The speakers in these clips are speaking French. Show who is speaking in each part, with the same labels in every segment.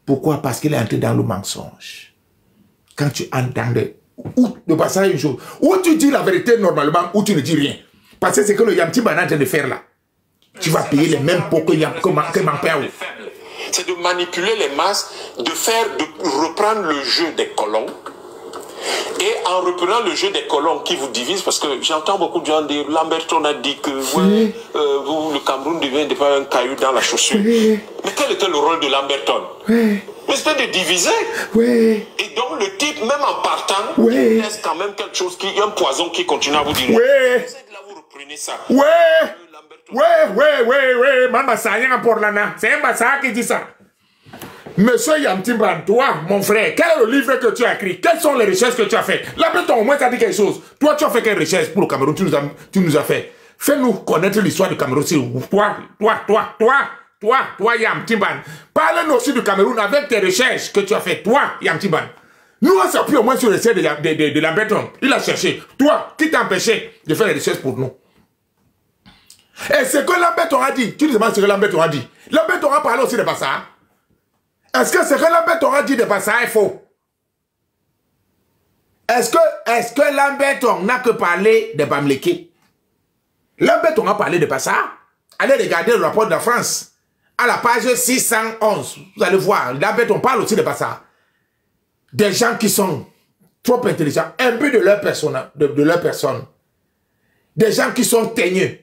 Speaker 1: Pourquoi? Parce qu'il est entré dans le mensonge. Quand tu entends le passage une chose, où tu dis la vérité normalement, ou tu ne dis rien. Parce que c'est que le Yamtimban est en train de faire là. Tu vas payer les mêmes pots que Mampéo.
Speaker 2: C'est de manipuler les masses, de reprendre le jeu des colons. Et en reprenant le jeu des colons qui vous divise, parce que j'entends beaucoup de gens dire, Lamberton a dit que le Cameroun devient un caillou dans la chaussure. Mais quel était le rôle de Lamberton? Mais c'était de diviser. Et donc le type, même en partant, il laisse quand même quelque chose, un poison qui continue à vous dire. Vous reprenez ça.
Speaker 1: Maman, ça rien pour l'ana. C'est un Bassa qui dit ça. Monsieur Yamtimban, toi, mon frère, quel est le livre que tu as écrit? Quelles sont les recherches que tu as faites? Lamberton, au moins, tu as dit quelque chose. Toi, tu as fait quelle recherche pour le Cameroun? Tu nous as fait. Fais-nous connaître l'histoire du Cameroun. Toi, Yamtimban. Parle-nous aussi du Cameroun avec tes recherches que tu as faites. Toi, Yamtimban. Nous, on s'appuie au moins sur l'essai de Lamberton. Il a cherché. Toi, qui t'a empêché de faire les recherches pour nous? Et ce que Lamberton a dit, tu nous demandes ce que Lamberton a dit. Lamberton a parlé aussi de Bassa. Est-ce que ce que Lamberton a dit de Bassa est faux? Est-ce que Lamberton n'a que parlé de Bamileke? Lamberton a parlé de Bassa. Allez regarder le rapport de la France. À la page 611, vous allez voir, Lamberton parle aussi de Bassa. Des gens qui sont trop intelligents, un peu de leur personne. Des gens qui sont teigneux.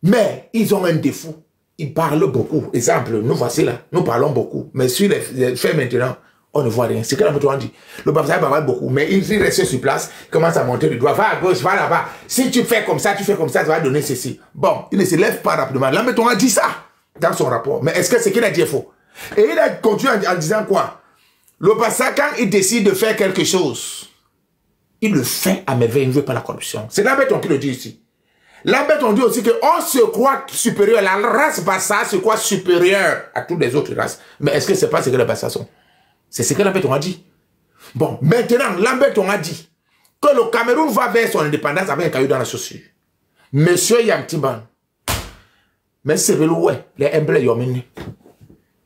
Speaker 1: Mais ils ont un défaut. Ils parlent beaucoup. Exemple, nous voici là. Nous parlons beaucoup. Mais sur les faits maintenant, on ne voit rien. C'est que Lamberton dit. Le Bafsa parle beaucoup. Mais il reste sur place. Il commence à monter du doigt. Va à gauche, va là-bas. Si tu fais comme ça, ça va donner ceci. Bon, il ne se lève pas rapidement. Lamberton a dit ça dans son rapport. Mais est-ce que ce qu'il a dit est faux? Et il a continué en disant quoi? Le Bafsa, quand il décide de faire quelque chose, il le fait à merveille. Il ne veut pas la corruption. C'est Lamberton qui le dit ici. Lamberton dit aussi qu'on se croit supérieur. La race Bassa se croit supérieure à toutes les autres races. Mais est-ce que c'est pas ce que les Bassa sont? C'est ce que Lamberton a dit. Bon, maintenant, Lamberton a dit que le Cameroun va vers son indépendance avec un caillou dans la chaussure. Monsieur Yamtimban, mais c'est le ouais, les emblèmes yomini.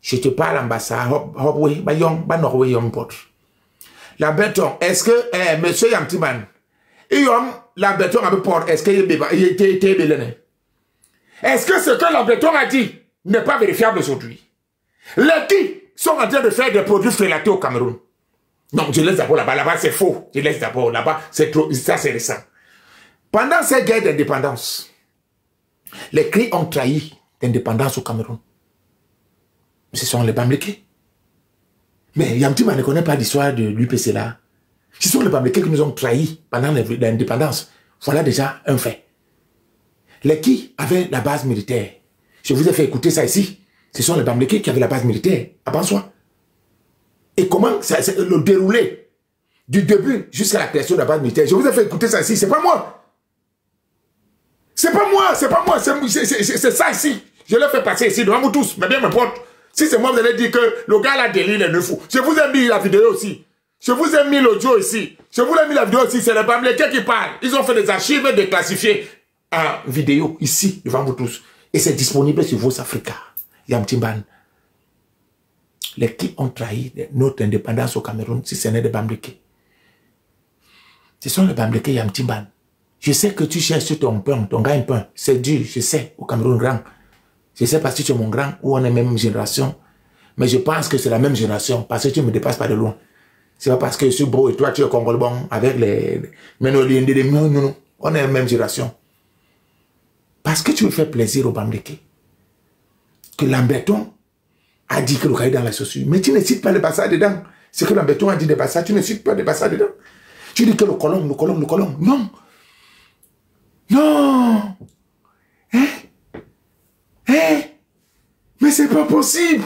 Speaker 1: Je te parle en Bassa, hop, ba yom, ba norwe yom pot. Lamberton, est-ce que, monsieur Yamtimban, Lamberton a peur. Est-ce qu'il était Est-ce que ce que Lamberton a dit n'est pas vérifiable aujourd'hui? Les qui sont en train de faire des produits frélatés au Cameroun? Non, je laisse d'abord là-bas. Là-bas, c'est faux. Je laisse d'abord là-bas. C'est trop. Ça, c'est récent. Pendant cette guerre d'indépendance, les cris ont trahi l'indépendance au Cameroun. Ce sont les Bamileke. Mais Yamtimban ne connaît pas l'histoire de l'UPC là. Ce sont les Bamileke qui nous ont trahis pendant l'indépendance. Voilà déjà un fait. Les qui avaient la base militaire? Je vous ai fait écouter ça ici. Ce sont les Bamileke qui avaient la base militaire à Bansoa. Et comment c'est le déroulé du début jusqu'à la création de la base militaire? Je vous ai fait écouter ça ici. C'est pas moi. C'est pas moi. C'est pas moi. C'est ça ici. Je l'ai fait passer ici devant vous tous. Mais bien m'importe. Si c'est moi, vous allez dire que le gars là délire les neufs. Je vous ai mis la vidéo aussi. Je vous ai mis l'audio ici. Je vous ai mis la vidéo aussi. C'est les Bamileke qui parlent. Ils ont fait des archives déclassifiées en vidéo ici, devant vous tous. Et c'est disponible sur Voice Africa. Yamtimban. Les qui ont trahi notre indépendance au Cameroun, si ce n'est des Bamileke. Ce sont les Bamileke Yamtimban. Je sais que tu cherches ton pain, ton gagne-pain. C'est dur, je sais, au Cameroun grand. Je sais pas si tu es mon grand ou on est même génération. Mais je pense que c'est la même génération parce que tu ne me dépasses pas de loin. C'est pas parce que je suis beau et toi tu es congolais bon avec les... Mais non, on est la même génération. Parce que tu me fais plaisir au Bamileke. Que Lamberton a dit que le cahier dans la chaussure. Mais tu ne cites pas le Bassa dedans. C'est que Lamberton a dit de Bassa, tu ne cites pas de Bassa dedans. Tu dis que le colon. Non. Non. Mais c'est pas possible.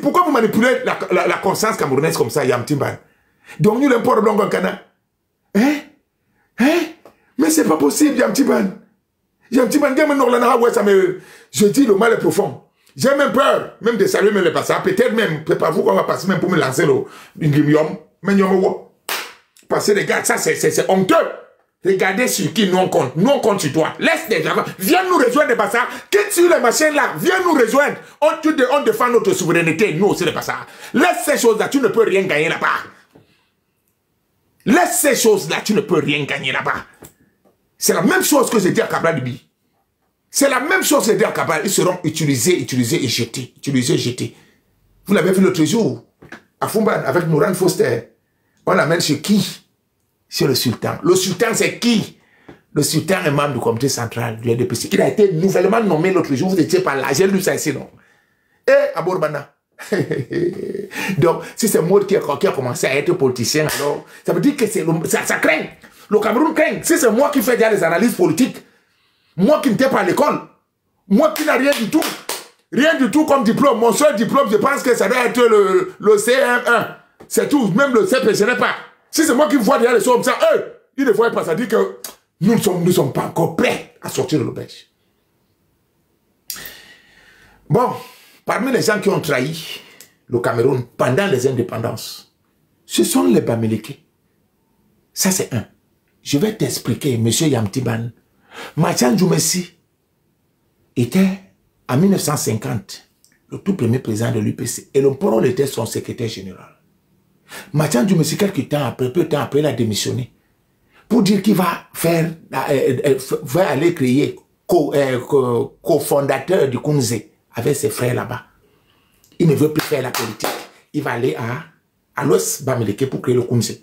Speaker 1: Pourquoi vous manipulez la conscience camerounaise comme ça, Yamtimban? Donc nous l'importe blanc en Cana. Mais c'est pas possible, Yamtimban. Yamtimban, je dis le mal est profond. J'ai même peur, même de saluer même les passants. Peut-être même, préparez-vous qu'on va passer même pour me lancer le guimium. Mais parce que les gars, ça c'est honteux. Regardez sur qui nous on compte. Nous on compte sur toi. Laisse les gens. Viens nous rejoindre les Bassards. Quitte sur les machines là. Viens nous rejoindre. On défend notre souveraineté. Nous aussi les Bassards. Laisse ces choses là. Tu ne peux rien gagner là-bas. Laisse ces choses là. Tu ne peux rien gagner là-bas. C'est la même chose que j'ai dit à Cabral Dubi. C'est la même chose que j'ai dit à Cabral. Ils seront utilisés et jetés. Utilisés et jetés. Vous l'avez vu l'autre jour. À Fumban avec Nouran Foster. On l'amène chez qui? C'est le sultan. Le sultan, c'est qui? Le sultan est membre du comité central du NDPC. Il a été nouvellement nommé l'autre jour. Vous n'étiez pas là. J'ai lu ça ici, non? Et à Bourbana. Donc, si c'est moi qui a commencé à être politicien, alors, ça veut dire que ça craint. Le Cameroun craint. Si c'est moi qui fais déjà les analyses politiques, moi qui n'étais pas à l'école, moi qui n'ai rien du tout, comme diplôme. Mon seul diplôme, je pense que ça doit être le CM1. C'est tout. Même le CP, je n'ai pas. Si c'est moi qui vois déjà les choses comme ça, eux, ils ne voient pas. Ça dit que nous ne sommes pas encore prêts à sortir de l'auberge. Bon, parmi les gens qui ont trahi le Cameroun pendant les indépendances, ce sont les Bamileke. Ça, c'est un. Je vais t'expliquer, M. Yamtiban. Mathian Djoumessi était, en 1950, le tout premier président de l'UPC. Et le Porol était son secrétaire général. Mathian Djoumessi, peu de temps après, il a démissionné pour dire qu'il va aller créer cofondateur du Kounze avec ses frères là-bas. Il ne veut plus faire la politique. Il va aller à l'Ouest Bamileke pour créer le Kounze.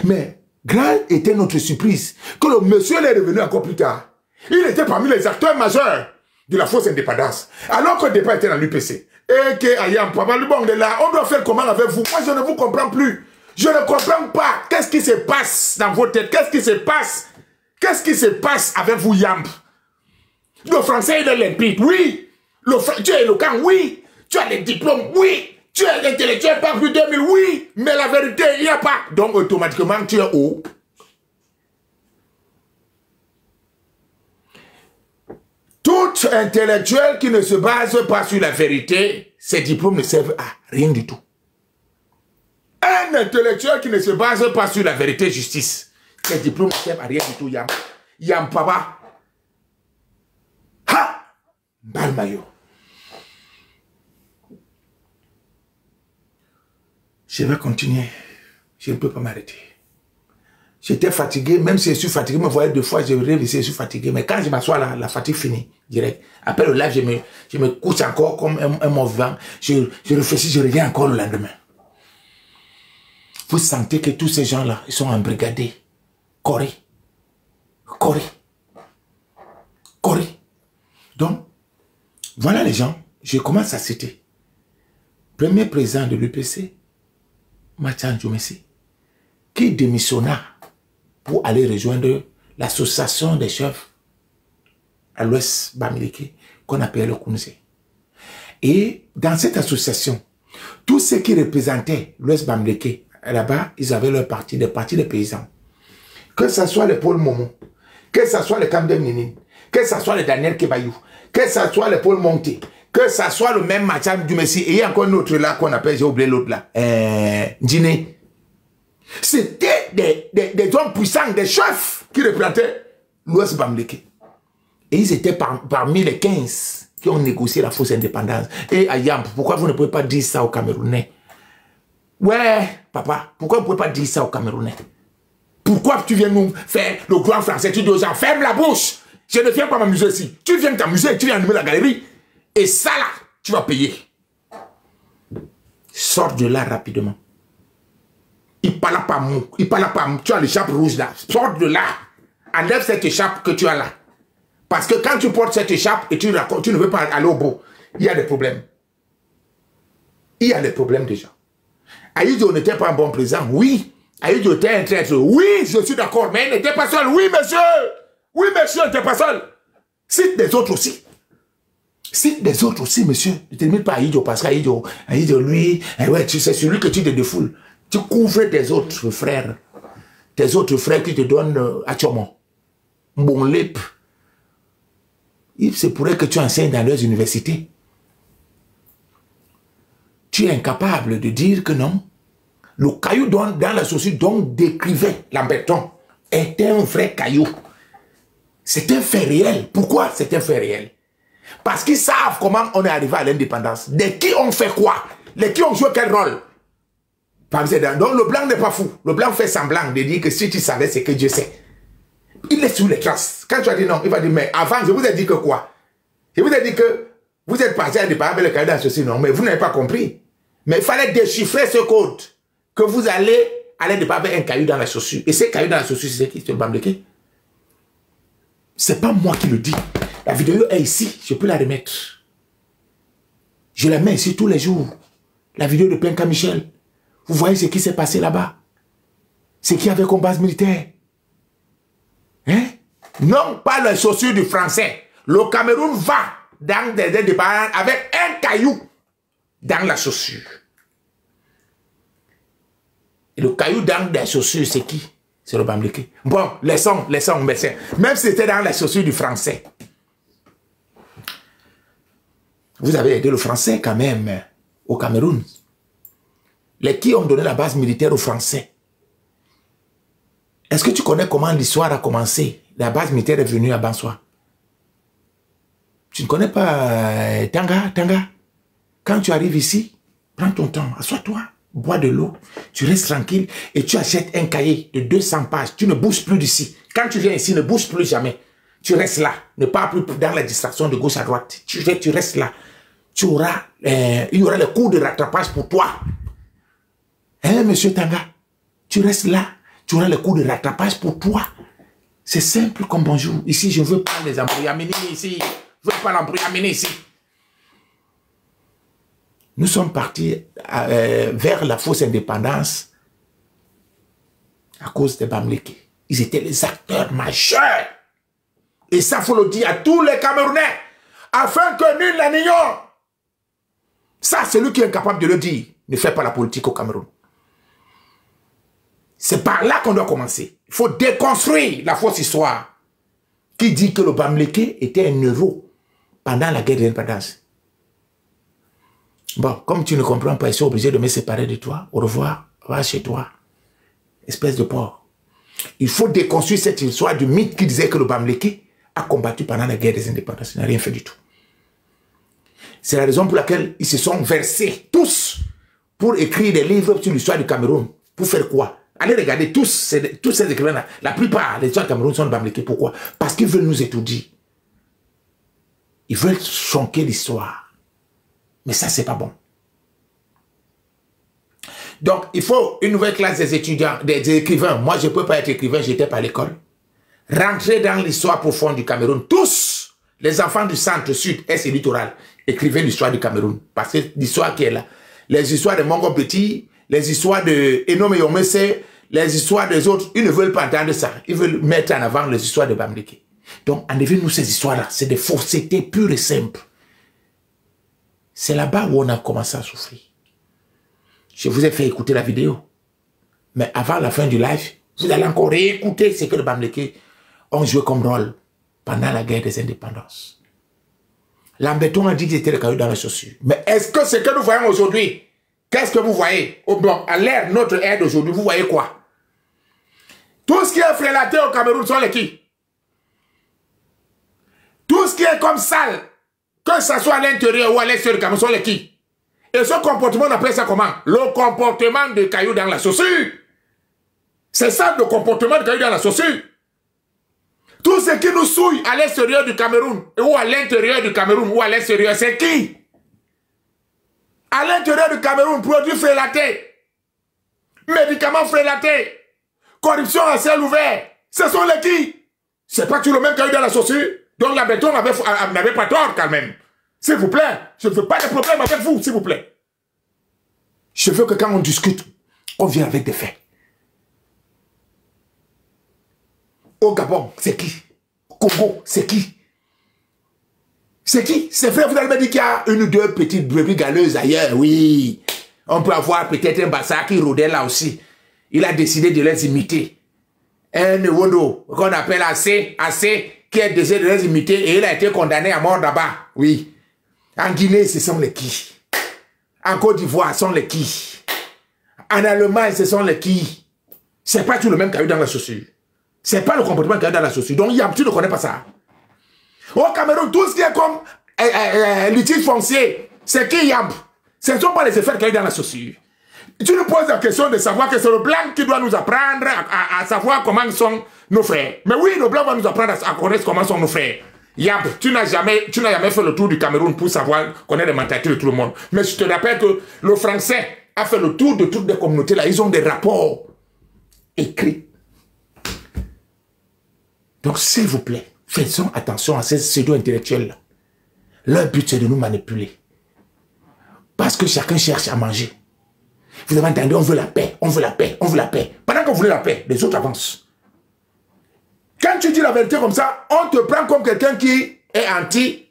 Speaker 1: Mais grande était notre surprise que le monsieur est revenu encore plus tard. Il était parmi les acteurs majeurs de la fausse indépendance. Alors que le départ était dans l'UPC. Et que Ayam, papa, le bon de là, on doit faire comment avec vous? Moi, je ne vous comprends plus. Je ne comprends pas. Qu'est-ce qui se passe dans vos têtes? Qu'est-ce qui se passe? Qu'est-ce qui se passe avec vous, Yamp? Le français, il est limpide, oui. Tu es éloquent, oui. Tu as les diplômes, oui. Tu es intellectuel par plus de 2000, oui. Mais la vérité, il n'y a pas. Donc, automatiquement, tu es haut. Tout intellectuel qui ne se base pas sur la vérité, ses diplômes ne servent à rien du tout. Un intellectuel qui ne se base pas sur la vérité et justice, ses diplômes ne servent à rien du tout. Yam Papa. Ha! Balmayo. Je vais continuer. Je ne peux pas m'arrêter. J'étais fatigué, même si je suis fatigué, me voyais 2 fois, je révisais, je suis fatigué. Mais quand je m'assois là, la fatigue finit, direct. Après le live, je me couche encore comme un mort vivant. Je réfléchis, je reviens encore le lendemain. Vous sentez que tous ces gens-là, ils sont embrigadés. Corée. Donc, voilà les gens, je commence à citer. Premier président de l'UPC, Mathian Djoumessi, qui démissionna pour aller rejoindre l'association des chefs à l'Ouest Bamileke, qu'on appelle le Kounze. Et dans cette association, tous ceux qui représentaient l'Ouest Bamileke, là-bas, ils avaient leur parti, des partis des paysans. Que ce soit le Paul Momo, que ce soit le Kamdem Ninin, que ce soit le Daniel Kebayou, que ce soit le Paul Monté, que ce soit le même Mathian Djoumessi, et il y a encore un autre là qu'on appelle, j'ai oublié l'autre là, Djiné. C'était des hommes puissants, des chefs qui représentaient l'Ouest Bamileke. Et ils étaient parmi les 15 qui ont négocié la fausse indépendance. Et Ayam, pourquoi vous ne pouvez pas dire ça aux Camerounais? Ouais, papa, pourquoi vous ne pouvez pas dire ça aux Camerounais? Pourquoi tu viens nous faire le grand français? Tu dis aux gens, ferme la bouche. Je ne viens pas m'amuser ici. Tu viens t'amuser, tu viens animer la galerie. Et ça là, tu vas payer. Sors de là rapidement. Il parle pas mou. Il parle pas mou. Tu as l'écharpe rouge là. Sors de là. Enlève cette écharpe que tu as là. Parce que quand tu portes cette écharpe et tu ne veux pas aller au bout, il y a des problèmes. Il y a des problèmes déjà. Aïdjo n'était pas un bon président. Oui. Aïdjo était un traître. Oui, je suis d'accord. Mais il n'était pas seul. Oui, monsieur. Oui, monsieur, il n'était pas seul. Cite des autres aussi. Cite des autres aussi, monsieur. Ne te limite pas à Aïdjo parce qu'Aïdjo, lui, ouais, c'est celui que tu te défoules. Tu couvres tes autres frères. Tes autres frères qui te donnent Atchomon. Bon lip. Il se pourrait que tu enseignes dans leurs universités. Tu es incapable de dire que non. Le caillou dans la société donc décrivait Lamberton est un vrai caillou. C'est un fait réel. Pourquoi c'est un fait réel? Parce qu'ils savent comment on est arrivé à l'indépendance. De qui on fait quoi? De qui on joue quel rôle? Donc le blanc n'est pas fou. Le blanc fait semblant de dire que si tu savais, c'est que Dieu sait. Il est sous les traces. Quand tu as dit non, il va dire, mais avant, je vous ai dit que quoi? Je vous ai dit que vous êtes parti à départ avec le cahier dans ceci, non, mais vous n'avez pas compris. Mais il fallait déchiffrer ce code. Que vous allez aller départ avec un caillou dans la chaussure. Et ce caillou dans la chaussure, c'est qui? C'est le Bamileke. C'est pas moi qui le dis. La vidéo est ici, je peux la remettre. Je la mets ici tous les jours. La vidéo de Penka Michel. Vous voyez ce qui s'est passé là-bas. Ce qu'il y avait comme base militaire. Hein? Non, pas les chaussures du français. Le Cameroun va dans des départs avec un caillou dans la chaussure. Et le caillou dans des chaussures, c'est qui? C'est le Bamileke. Bon, laissons, mais même si c'était dans les chaussures du français. Vous avez aidé le français quand même au Cameroun. Les qui ont donné la base militaire aux Français. Est-ce que tu connais comment l'histoire a commencé? La base militaire est venue à Bansoa. Tu ne connais pas Tanga? Quand tu arrives ici, prends ton temps, assois-toi, bois de l'eau, tu restes tranquille et tu achètes un cahier de 200 pages. Tu ne bouges plus d'ici. Quand tu viens ici, ne bouge plus jamais. Tu restes là. Ne pars plus dans la distraction de gauche à droite. Tu restes là. Tu auras, il y aura le cours de rattrapage pour toi. Hein, monsieur Tanga? Tu restes là. Tu auras le cours de rattrapage pour toi. C'est simple comme bonjour. Ici, je ne veux pas les embrouillamini ici. Je ne veux pas l'embrouillamini ici. Nous sommes partis vers la fausse indépendance à cause des Bamileke. Ils étaient les acteurs majeurs. Et ça, il faut le dire à tous les Camerounais, afin que nul n'ignore. Ça, celui qui est incapable de le dire ne fait pas la politique au Cameroun. C'est par là qu'on doit commencer. Il faut déconstruire la fausse histoire qui dit que le Bamileke était un héros pendant la guerre de l'indépendance. Bon, comme tu ne comprends pas, je suis obligé de me séparer de toi. Au revoir, va chez toi. Espèce de porc. Il faut déconstruire cette histoire du mythe qui disait que le Bamileke a combattu pendant la guerre des indépendances. Il n'a rien fait du tout. C'est la raison pour laquelle ils se sont versés tous pour écrire des livres sur l'histoire du Cameroun. Pour faire quoi? Allez regarder tous ces écrivains-là. La plupart des histoires du Cameroun sont de Bamileke. Pourquoi? Parce qu'ils veulent nous étudier. Ils veulent chonquer l'histoire. Mais ça, c'est pas bon. Donc, il faut une nouvelle classe des étudiants, des écrivains. Moi, je ne peux pas être écrivain, j'étais pas à l'école. Rentrer dans l'histoire profonde du Cameroun. Tous les enfants du centre, sud, est et littoral, écrivez l'histoire du Cameroun. Parce que l'histoire qui est là. Les histoires de Mongo Petit, les histoires de Enome Yomese, les histoires des autres, ils ne veulent pas entendre ça. Ils veulent mettre en avant les histoires de Bamileke. Donc, enlevez-nous ces histoires-là. C'est des faussetés pures et simples. C'est là-bas où on a commencé à souffrir. Je vous ai fait écouter la vidéo. Mais avant la fin du live, vous allez encore réécouter ce que le Bamileke ont joué comme rôle pendant la guerre des indépendances. Lamberton a dit qu'il était le caillou dans les chaussures. Mais est-ce que ce que nous voyons aujourd'hui, qu'est-ce que vous voyez? Oh, bon, à l'ère, notre ère d'aujourd'hui, vous voyez quoi? Tout ce qui est frélaté au Cameroun sont les qui? Tout ce qui est comme sale, que ce soit à l'intérieur ou à l'extérieur du Cameroun, sont les qui? Et ce comportement, on appelle ça comment? Le comportement de caillou dans la chaussure. C'est ça le comportement de caillou dans la chaussure. Tout ce qui nous souille à l'extérieur du Cameroun, ou à l'intérieur du Cameroun, ou à l'extérieur, c'est qui? À l'intérieur du Cameroun, produits frélatés, médicaments frélatés, corruption à ciel ouvert, ce sont les qui? C'est pas tout le même caillou dans la chaussure. Donc la béton n'avait pas tort quand même. S'il vous plaît, je ne veux pas de problème avec vous, s'il vous plaît. Je veux que quand on discute, on vienne avec des faits. Au Gabon, c'est qui? Au Congo, c'est qui? C'est qui? C'est vrai, vous allez me dire qu'il y a une ou deux petites brebis galeuses ailleurs, oui. On peut avoir peut-être un Bassa qui rôdait là aussi. Il a décidé de les imiter. Un Newondo, qu'on appelle AC, qui a décidé de les imiter et il a été condamné à mort là-bas, oui. En Guinée, ce sont les qui? En Côte d'Ivoire, ce sont les qui? En Allemagne, ce sont les qui? C'est pas tout le même caillou dans la chaussure. Ce n'est pas le comportement qu'il y a dans la société. Donc, Yam, tu ne connais pas ça. Au Cameroun, tout ce qui est comme litige foncier, c'est qui Yam? Ce ne sont pas les effets qu'il y a dans la société. Tu nous poses la question de savoir que c'est le blanc qui doit nous apprendre à savoir comment sont nos frères. Mais oui, le blanc va nous apprendre à connaître comment sont nos frères. Yab, tu n'as jamais fait le tour du Cameroun pour savoir connaître les mentalités de tout le monde. Mais je te rappelle que le français a fait le tour de toutes les communautés là. Ils ont des rapports écrits. Donc, s'il vous plaît, faisons attention à ces pseudo-intellectuels là. Leur but, c'est de nous manipuler. Parce que chacun cherche à manger. Vous avez entendu, on veut la paix, on veut la paix, on veut la paix. Pendant qu'on voulait la paix, les autres avancent. Quand tu dis la vérité comme ça, on te prend comme quelqu'un qui est anti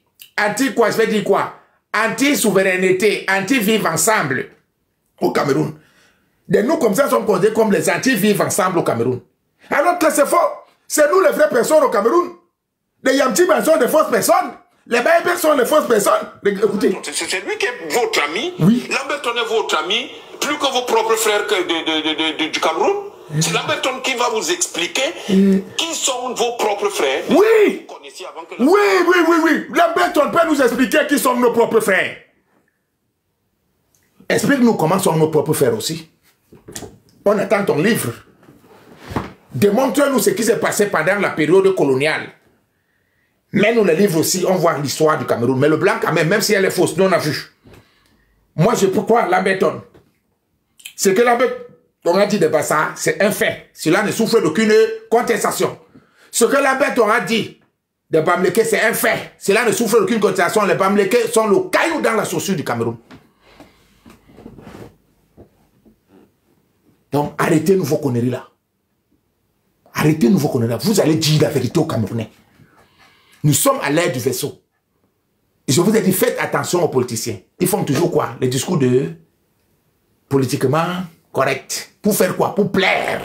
Speaker 1: quoi, je vais dire quoi? Anti-souveraineté, anti-vivre ensemble au Cameroun. Et nous, comme ça, sommes considérés comme les anti-vivre ensemble au Cameroun. Alors que c'est faux. C'est nous les vraies personnes au Cameroun. Les Yamtibans sont des fausses personnes. Les Baïbés sont des fausses personnes. Écoutez.
Speaker 2: C'est lui qui est votre ami.
Speaker 1: Oui.
Speaker 2: Lamberton est votre ami, plus que vos propres frères du Cameroun. C'est Lamberton qui va vous expliquer qui sont vos propres frères.
Speaker 1: Oui.
Speaker 2: Vous connaissiez avant que
Speaker 1: Oui. Lamberton peut nous expliquer qui sont nos propres frères. Explique-nous comment sont nos propres frères aussi. On attend ton livre. Démontre-nous ce qui s'est passé pendant la période coloniale. Mets-nous le livre aussi, on voit l'histoire du Cameroun. Mais le blanc, quand même si elle est fausse, nous on a vu. Moi, je peux croire Lamberton. Ce que Lamberton a dit de Bassa, c'est un fait. Cela ne souffre d'aucune contestation. Ce que Lamberton a dit de Bamileke, c'est un fait. Cela ne souffre d'aucune contestation. Les Bamileke sont le caillou dans la chaussure du Cameroun. Donc, arrêtez-nous vos conneries là. Arrêtez-nous vos conneries là. Vous allez dire la vérité aux Camerounais. Nous sommes à l'ère du vaisseau. Et je vous ai dit, faites attention aux politiciens. Ils font toujours quoi? Les discours de politiquement correct. Pour faire quoi? Pour plaire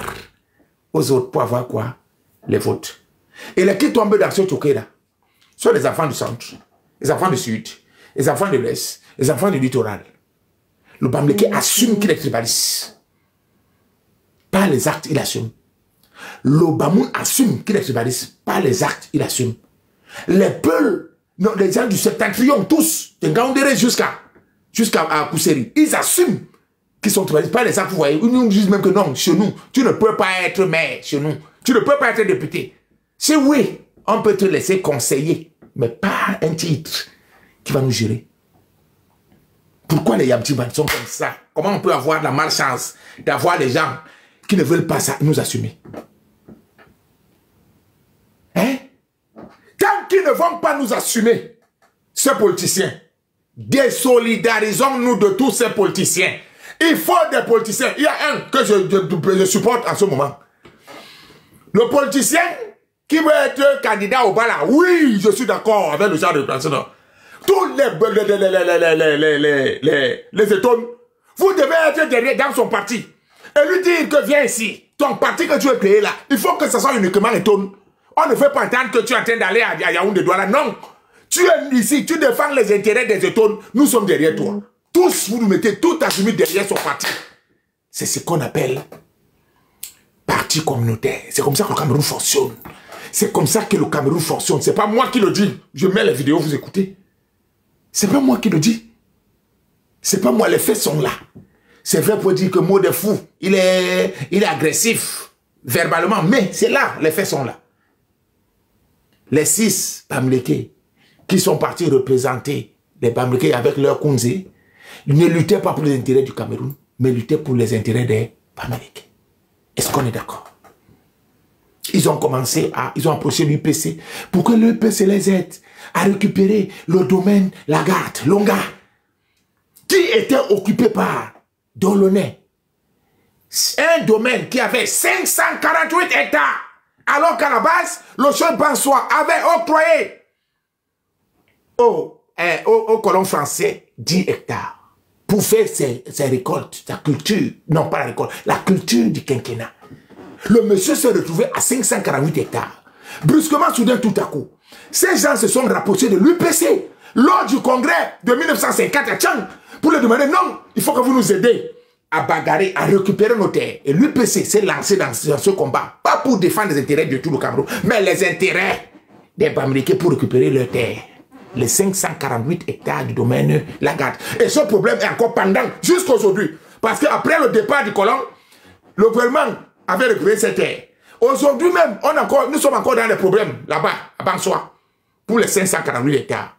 Speaker 1: aux autres. Pour avoir quoi? Les votes. Et les qui tombent dans ce choquet là sont les enfants du centre, les enfants du sud, les enfants de l'est, les enfants du littoral. Le Bamileke assume qu'il est tribaliste. Par les actes, il assume. Le Bamoun assume qu'il est tribaliste. Par les actes, il assume. Les Peuls, les gens du septentrion, tous, de Ngaoundéré jusqu'à Kousseri, ils assument qu'ils sont tribalistes. Par les actes, vous voyez, ils nous disent même que non, chez nous, tu ne peux pas être maire, chez nous. Tu ne peux pas être député. C'est oui, on peut te laisser conseiller, mais pas un titre qui va nous gérer. Pourquoi les Yamtibans sont comme ça? Comment on peut avoir la malchance d'avoir des gens qui ne veulent pas ça, nous assumer? Hein? Tant qu'ils ne vont pas nous assumer, ces politiciens, désolidarisons-nous de tous ces politiciens. Il faut des politiciens. Il y a un que je supporte en ce moment. Le politicien qui veut être candidat au bal, oui, je suis d'accord avec le genre de personne. Tous les étonnes, vous devez être derrière dans son parti. Et lui dire que viens ici, ton parti que tu veux créer là, il faut que ce soit uniquement étonne. On ne fait pas entendre que tu es en train d'aller à Yaoundé Douala. Non. Tu es ici, tu défends les intérêts des étonnes. Nous sommes derrière toi. Tous, vous nous mettez tout assumé derrière son parti. C'est ce qu'on appelle parti communautaire. C'est comme ça que le Cameroun fonctionne. C'est comme ça que le Cameroun fonctionne. C'est pas moi qui le dis. Je mets les vidéos, vous écoutez. C'est pas moi qui le dis. C'est pas moi, les faits sont là. C'est vrai pour dire que mot de fou, il est agressif verbalement, mais c'est là, les faits sont là. Les 6 Bamileke qui sont partis représenter les Bamileke avec leur Kounzé ne luttaient pas pour les intérêts du Cameroun, mais luttaient pour les intérêts des Bamileke. Est-ce qu'on est d'accord? Ils ont commencé ils ont approché l'UPC pour que l'UPC les aide à récupérer le domaine Lagarde, Longa, qui était occupé par Delaunay. Un domaine qui avait 548 hectares. Alors qu'à la base, le chef Bansois avait octroyé aux colons français 10 hectares pour faire ses récoltes, sa culture, non pas la récolte, la culture du quinquennat. Le monsieur s'est retrouvé à 548 hectares. Brusquement, soudain, tout à coup, ces gens se sont rapprochés de l'UPC lors du congrès de 1954 à Tchang pour lui demander non, il faut que vous nous aidiez à bagarrer, à récupérer nos terres. Et l'UPC s'est lancé dans ce combat, pas pour défendre les intérêts de tout le Cameroun, mais les intérêts des Bamileke pour récupérer leurs terres. Les 548 hectares du domaine Lagarde. Et ce problème est encore pendant jusqu'à aujourd'hui. Parce qu'après le départ du colon, le gouvernement avait récupéré ces terres. Aujourd'hui même, nous sommes encore dans les problèmes là-bas, à Bansoa, pour les 548 hectares.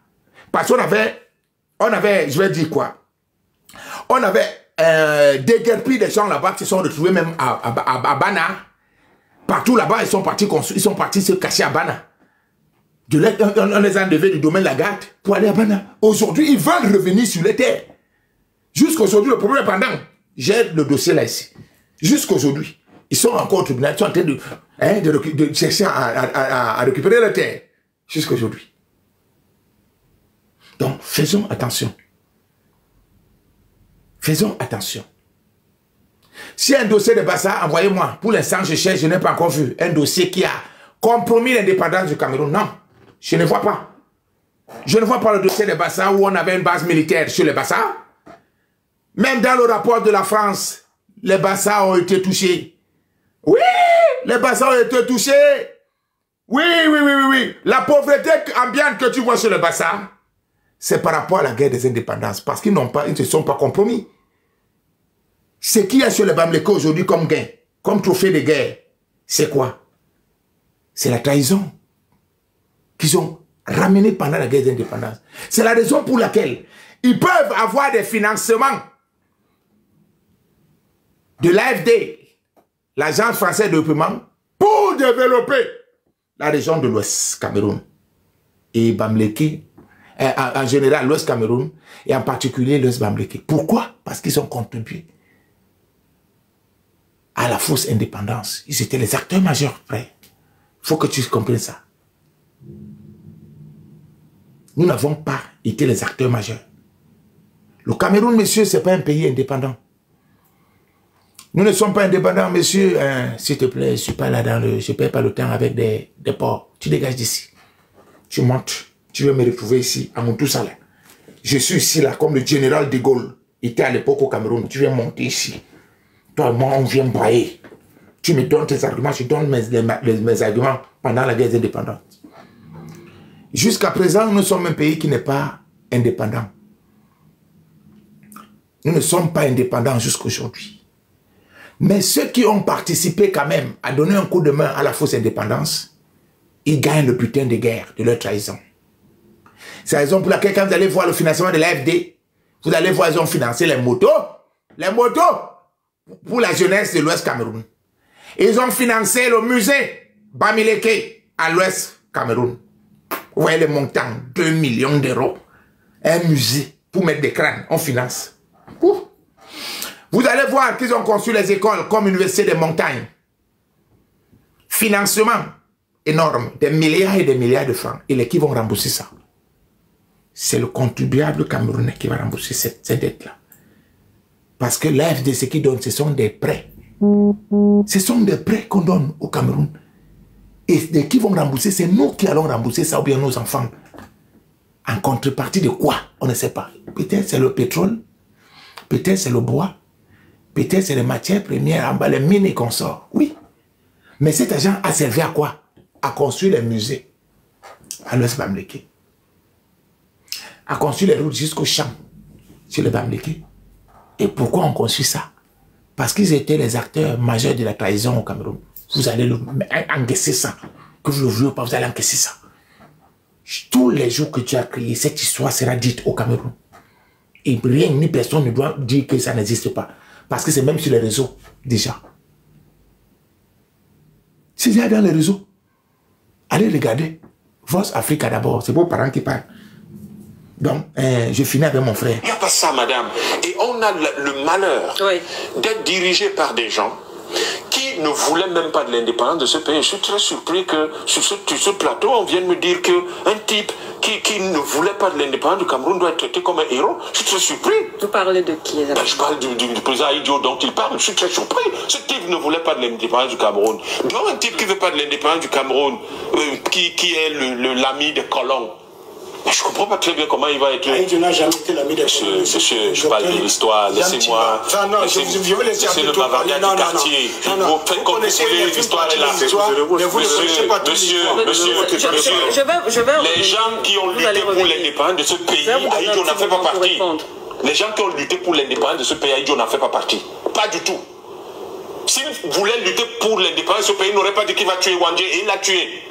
Speaker 1: Parce qu'on avait, je vais dire quoi, on avait déguerpi des gens là-bas qui se sont retrouvés même à Bana. Partout là-bas, ils sont partis se cacher à Bana. On les a enlevés du domaine Lagarde pour aller à Bana. Aujourd'hui, ils veulent revenir sur les terres. Jusqu'aujourd'hui, le problème est pendant. J'ai le dossier là ici. Jusqu'aujourd'hui, ils sont encore au tribunal, ils sont en train de chercher à récupérer les terres. Jusqu'aujourd'hui. Donc, faisons attention. Faisons attention. Si un dossier de Bassa, envoyez-moi. Pour l'instant, je cherche, je n'ai pas encore vu un dossier qui a compromis l'indépendance du Cameroun. Non, je ne vois pas. Je ne vois pas le dossier de Bassa où on avait une base militaire sur les Bassa. Même dans le rapport de la France, les Bassa ont été touchés. Oui, les Bassa ont été touchés. Oui. La pauvreté ambiante que tu vois sur les Bassa, c'est par rapport à la guerre des indépendances. Parce qu'ils ne se sont pas compromis. Ce qu'il y a sur les Bamileke aujourd'hui comme gain, comme trophée de guerre, c'est quoi? C'est la trahison qu'ils ont ramenée pendant la guerre des indépendances. C'est la raison pour laquelle ils peuvent avoir des financements de l'AFD, l'Agence française de développement, pour développer la région de l'Ouest Cameroun. Et Bamileke, en général l'Ouest Cameroun, et en particulier l'Ouest Bamileke. Pourquoi? Parce qu'ils ont contribué à la fausse indépendance. Ils étaient les acteurs majeurs, frère. Il faut que tu comprennes ça. Nous n'avons pas été les acteurs majeurs. Le Cameroun, monsieur, ce n'est pas un pays indépendant. Nous ne sommes pas indépendants, monsieur. S'il te plaît, je ne suis pas là dans le... Je ne perds pas le temps avec des porcs. Tu dégages d'ici. Tu montes. Tu veux me retrouver ici, à Montoussala. Je suis ici, là, comme le général de Gaulle était à l'époque au Cameroun. Tu viens monter ici. Toi et moi, on vient brailler. Tu me donnes tes arguments, je donne mes arguments pendant la guerre indépendante. Jusqu'à présent, nous sommes un pays qui n'est pas indépendant. Nous ne sommes pas indépendants jusqu'à aujourd'hui. Mais ceux qui ont participé quand même à donner un coup de main à la fausse indépendance, ils gagnent le butin de guerre de leur trahison. C'est la raison pour laquelle quand vous allez voir le financement de l'AFD, vous allez voir ils ont financé les motos pour la jeunesse de l'Ouest Cameroun. Ils ont financé le musée Bamileke à l'Ouest Cameroun. Vous voyez les montants, 2 millions d'euros. Un musée pour mettre des crânes, on finance. Vous allez voir qu'ils ont construit les écoles comme l'Université des montagnes. Financement énorme, des milliards et des milliards de francs. Et qui vont rembourser ça? C'est le contribuable camerounais qui va rembourser cette dette-là. Parce que l'AFD, ce qu'ils donnent, ce sont des prêts. Ce sont des prêts qu'on donne au Cameroun. Et qui vont rembourser? C'est nous qui allons rembourser ça ou bien nos enfants. En contrepartie de quoi? On ne sait pas. Peut-être c'est le pétrole. Peut-être c'est le bois. Peut-être c'est les matières premières, en bas, les mines et consorts. Oui. Mais cet argent a servi à quoi? À construire les musées à l'Ouest Bamileke. À construire les routes jusqu'au champ sur le Bamileke. Et pourquoi on construit ça? Parce qu'ils étaient les acteurs majeurs de la trahison au Cameroun. Vous allez encaisser ça. Que vous ne le voulez pas, vous allez encaisser ça. Tous les jours que tu as crié, cette histoire sera dite au Cameroun. Et rien ni personne ne doit dire que ça n'existe pas. Parce que c'est même sur les réseaux, déjà. C'est déjà dans les réseaux. Allez regarder. Voice Africa d'abord, c'est vos parents qui parlent. Donc, je finis avec mon frère.
Speaker 2: Il n'y a pas ça, madame. Et on a le malheur d'être dirigé par des gens qui ne voulaient même pas de l'indépendance de ce pays. Je suis très surpris que sur ce plateau, on vienne me dire qu'un type qui ne voulait pas de l'indépendance du Cameroun doit être traité comme un héros. Je suis très surpris.
Speaker 3: Vous parlez de qui?
Speaker 2: Je parle du président idiot dont il parle. Je suis très surpris. Ce type ne voulait pas de l'indépendance du Cameroun. Donc un type qui ne veut pas de l'indépendance du Cameroun, qui est l'ami des colons, Mais je ne comprends pas très bien comment il va être...
Speaker 3: Aïdjo n'a jamais été l'ami des colons.
Speaker 2: Monsieur, je parle de l'histoire, laissez-moi...
Speaker 3: Non, je vais laisser un peu
Speaker 2: le
Speaker 3: tout parler.
Speaker 2: bavardage du quartier. Vous faites comme vous voulez, l'histoire est là. Monsieur, les gens qui ont lutté pour l'indépendance de ce pays, Aïdjo n'en fait pas partie. Les gens qui ont lutté pour l'indépendance de ce pays, Aïdjo n'en fait pas partie. Pas du tout. S'il voulait lutter pour l'indépendance de ce pays, il n'aurait pas dit qu'il va tuer Wandje et il l'a tué.